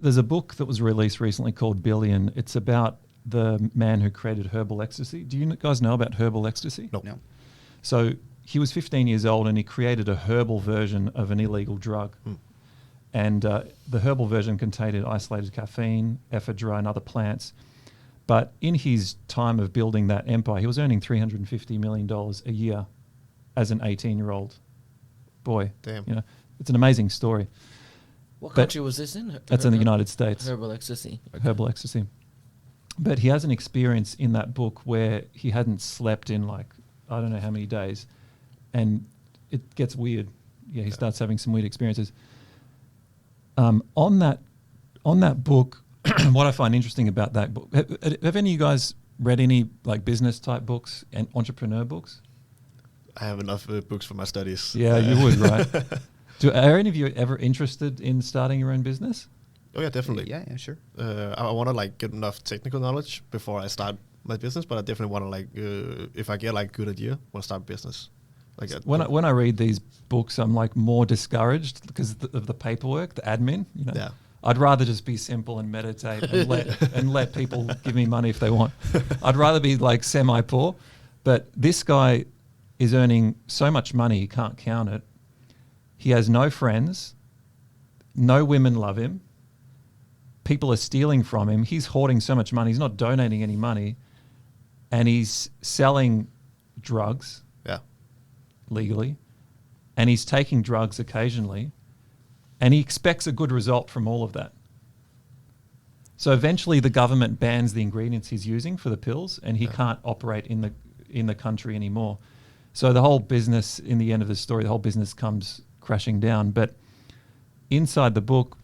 There's a book that was released recently called Billion. It's about the man who created herbal ecstasy. Do you guys know about herbal ecstasy? Nope. No. So he was 15 years old and he created a herbal version of an illegal drug. And the herbal version contained isolated caffeine, ephedra, and other plants. But in his time of building that empire, he was earning $350 million a year as an 18-year-old boy. Damn. You know, it's an amazing story. What country was this in? That's in the United States. Herbal ecstasy. Okay. Herbal ecstasy. But he has an experience in that book where he hadn't slept in like, I don't know how many days. And it gets weird. Yeah, he starts having some weird experiences. On that book, what I find interesting about that book, have any of you guys read any like business type books and entrepreneur books? I have enough books for my studies. Yeah, you would, right? Are any of you ever interested in starting your own business? Oh yeah, definitely. Yeah, sure. I want to like get enough technical knowledge before I start my business, but I definitely want to like if I get like good idea, want to start business. Like when I read these books, I'm like more discouraged because of the paperwork, the admin. You know, Yeah. I'd rather just be simple and meditate and let people give me money if they want. I'd rather be like semi-poor, but this guy is earning so much money he can't count it. He has no friends. No women love him. People are stealing from him. He's hoarding so much money. He's not donating any money, and he's selling drugs. Yeah. Legally, and he's taking drugs occasionally, and he expects a good result from all of that. So eventually the government bans the ingredients he's using for the pills, and he can't operate in the country anymore. So the whole business, in the end of the story, the whole business comes crashing down. But inside the book,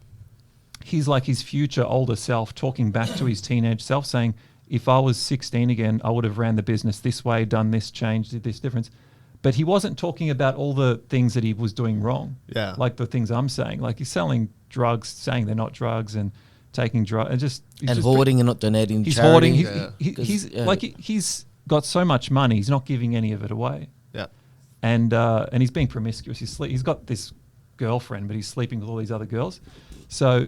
he's like his future older self talking back to his teenage self saying, if I was 16 again, I would have ran the business this way, done this change, did this difference. But he wasn't talking about all the things that he was doing wrong. Yeah. Like the things I'm saying. Like he's selling drugs, saying they're not drugs, and taking drugs. And hoarding and not donating to charity. He's hoarding. He's got so much money, he's not giving any of it away. Yeah. And he's being promiscuous. He's got this girlfriend, but he's sleeping with all these other girls. So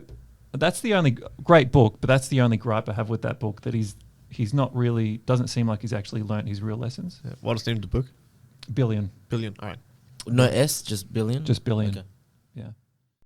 that's the only great book, but that's the only gripe I have with that book, that he's not really, doesn't seem like he's actually learnt his real lessons. Yeah. What is the name of the book? Billion. Billion. All right. No S, just Billion? Just Billion. Okay.